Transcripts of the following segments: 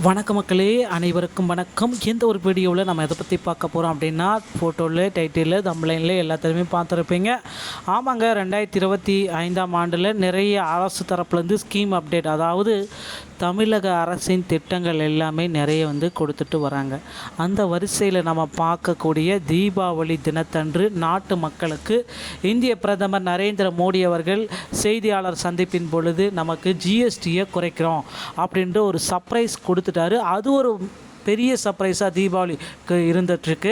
வணக்க மக்களே, அனைவருக்கும் வணக்கம். எந்த ஒரு வீடியோவில் நம்ம எதை பற்றி பார்க்க போகிறோம் அப்படின்னா, ஃபோட்டோவில், டைட்டில், தம்ப்லைனில் எல்லாத்தையுமே பார்த்துருப்பீங்க. ஆமாங்க, 2025ஆம் ஆண்டில் நிறைய அரசு தரப்புலேருந்து ஸ்கீம் அப்டேட், அதாவது தமிழக அரசின் திட்டங்கள் எல்லாமே நிறைய கொடுத்துட்டு வராங்க. அந்த வரிசையில் நம்ம பார்க்கக்கூடிய தீபாவளி தினத்தன்று நாட்டு மக்களுக்கு இந்திய பிரதமர் நரேந்திர மோடி அவர்கள் செய்தியாளர் சந்திப்பின் பொழுது நமக்கு ஜிஎஸ்டியை குறைக்கிறோம் அப்படின்ற ஒரு சர்ப்ரைஸ் கொடுத்துட்டாரு. அது ஒரு பெரிய சர்ப்ரைஸாக தீபாவளிக்கு இருந்துகிட்ருக்கு.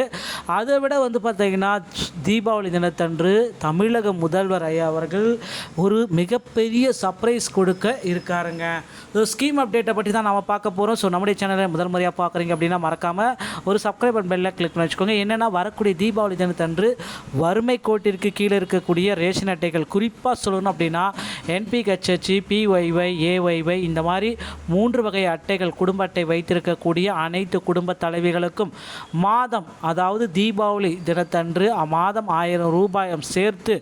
அதை விட பார்த்திங்கன்னா, தீபாவளி தினத்தன்று தமிழக முதல்வர் ஐயா அவர்கள் ஒரு மிகப்பெரிய சர்ப்ரைஸ் கொடுக்க இருக்காருங்க. ஸ்கீம் அப்டேட்டை பற்றி தான் நம்ம பார்க்க போகிறோம். ஸோ நம்முடைய சேனலை முதல் முறையாக பார்க்குறீங்க அப்படின்னா மறக்காமல் ஒரு சப்ஸ்கிரைப் பெல்லை கிளிக் பண்ணி வச்சுக்கோங்க. என்னென்னா, வரக்கூடிய தீபாவளி தினத்தன்று வறுமை கோட்டிற்கு கீழே இருக்கக்கூடிய ரேஷன் அட்டைகள், குறிப்பாக சொல்லணும் அப்படின்னா என்பிஹெச்ஹெச், பிஒய்ஒய், ஏஒய்ஒய், இந்த மாதிரி 3 வகை அட்டைகள், குடும்ப அட்டை வைத்திருக்கக்கூடிய அனைத்து குடும்ப தலைவிகளுக்கும் மாதம், அதாவது தீபாவளி தினத்தன்று மாதம் 1000 ரூபாய் சேர்த்து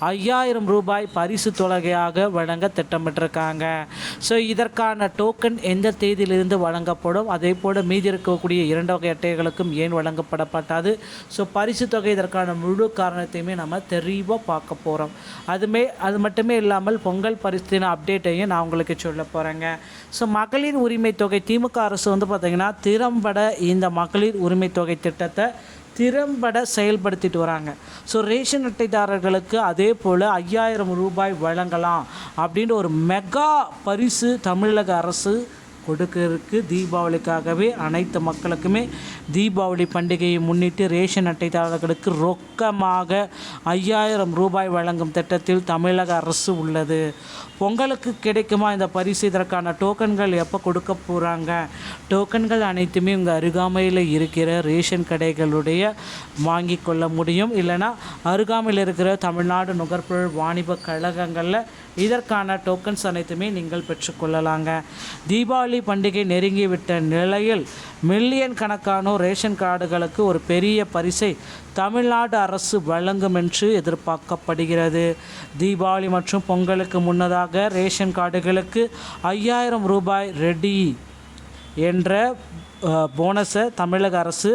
5000 ரூபாய் பரிசு தொகையாக வழங்க திட்டமிட்டிருக்காங்க. ஸோ இதற்கான டோக்கன் எந்த தேதியிலிருந்து வழங்கப்படும், அதே போல் மீதி இருக்கக்கூடிய 2 வகை அட்டைகளுக்கும் ஏன் வழங்கப்படப்பட்டாது, ஸோ பரிசு தொகை, இதற்கான முழு காரணத்தையுமே நம்ம தெளிவாக பார்க்க போகிறோம். அது மட்டுமே இல்லாமல் பொங்கல் பரிசு தின அப்டேட்டையும் நான் உங்களுக்கு சொல்ல போகிறேங்க. ஸோ மகளிர் உரிமை தொகை, திமுக அரசு பார்த்திங்கன்னா திறம்பட இந்த மகளிர் உரிமை தொகை திட்டத்தை திறம்பட செயல்படுத்திட்டு வராங்க. ஸோ ரேஷன் அட்டைதாரர்களுக்கு அதே போல் 5000 ரூபாய் வழங்கலாம் அப்படின்ற ஒரு மெகா பரிசு தமிழக அரசு கொடுக்கறதுக்கு, தீபாவளிக்காகவே அனைத்து மக்களுக்குமே தீபாவளி பண்டிகையை முன்னிட்டு ரேஷன் அட்டைதாரர்களுக்கு ரொக்கமாக 5000 ரூபாய் வழங்கும் திட்டத்தில் தமிழக அரசு உள்ளது. பொங்கலுக்கு கிடைக்குமா இந்த பரிசு? இதற்கான டோக்கன்கள் எப்போ கொடுக்க போகிறாங்க? டோக்கன்கள் அனைத்துமே உங்கள் அருகாமையில் இருக்கிற ரேஷன் கடைகளுடைய வாங்கி கொள்ள முடியும். இல்லைனா அருகாமையில் இருக்கிற தமிழ்நாடு நுகர்பொருள் வாணிப கழகங்களில் இதற்கான டோக்கன்ஸ் அனைத்துமே நீங்கள் பெற்றுக்கொள்ளலாங்க. தீபாவளி பண்டிகை நெருங்கிவிட்ட நிலையில் மில்லியன் கணக்கானோர் ரேஷன் கார்டுகளுக்கு ஒரு பெரிய பரிசை தமிழ்நாடு அரசு வழங்கும் என்று எதிர்பார்க்கப்படுகிறது. தீபாவளி மற்றும் பொங்கலுக்கு முன்னதாக ரேஷன் கார்டுகளுக்கு 5000 ரூபாய் ரெடி என்ற போனஸை தமிழக அரசு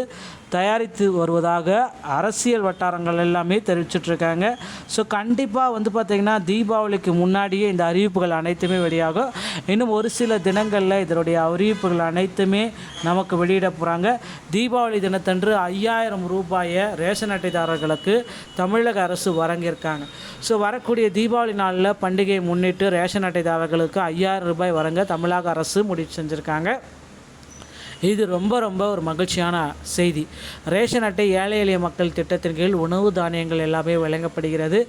தயாரித்து வருவதாக அரசியல் வட்டாரங்கள் எல்லாமே தெரிவிச்சிட்ருக்காங்க. ஸோ கண்டிப்பாக பார்த்திங்கன்னா தீபாவளிக்கு முன்னாடியே இந்த அறிவிப்புகள் அனைத்துமே வெளியாகும். இன்னும் ஒரு சில தினங்களில் இதனுடைய அறிவிப்புகள் அனைத்துமே நமக்கு வெளியிட போகிறாங்க. தீபாவளி தினத்தன்று 5000 ரூபாயை ரேஷன் அட்டைதாரர்களுக்கு தமிழக அரசு வழங்கியிருக்காங்க. ஸோ வரக்கூடிய தீபாவளி நாளில் பண்டிகையை முன்னிட்டு ரேஷன் அட்டைதாரர்களுக்கு 5000 ரூபாய் வழங்க தமிழக அரசு முடிவு செஞ்சுருக்காங்க. இது ரொம்ப ஒரு மகிழ்ச்சியான செய்தி. ரேஷன் அட்டை ஏழை எளிய மக்கள் திட்டத்தின் கீழ் உணவு தானியங்கள் எல்லாமே வழங்கப்படுகிறது.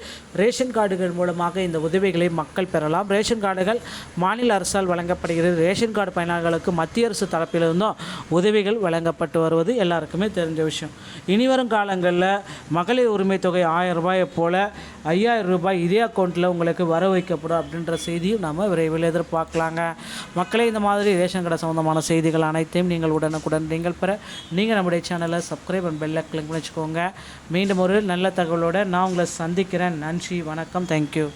ரேஷன் கார்டுகள் மூலமாக இந்த உதவிகளை மக்கள் பெறலாம். ரேஷன் கார்டுகள் மாநில அரசால் வழங்கப்படுகிறது. ரேஷன் கார்டு பயனாளர்களுக்கு மத்திய அரசு தரப்பிலிருந்தும் உதவிகள் வழங்கப்பட்டு வருவது எல்லாருக்குமே தெரிஞ்ச விஷயம். இனிவரும் காலங்களில் மகளிர் உரிமை தொகை 1000 ரூபாயை போல் 5000 ரூபாய் இதே அக்கௌண்ட்டில் உங்களுக்கு வர வைக்கப்படும் அப்படின்ற செய்தியும் நம்ம விரைவில் எதிர்பார்க்கலாங்க. மக்களே, இந்த மாதிரி ரேஷன் கடை சம்மந்தமான செய்திகள் அனைத்தையும் நீங்கள் உடனுக்குடன் பெற நீங்கள் நம்முடைய சேனலை சப்ஸ்கிரைப் அண்ட் பெல்லை கிளிக் பண்ணி வச்சுக்கோங்க. மீண்டும் ஒரு நல்ல தகவலோடு நான் உங்களை சந்திக்கிறேன். நன்றி, வணக்கம், தேங்க்யூ.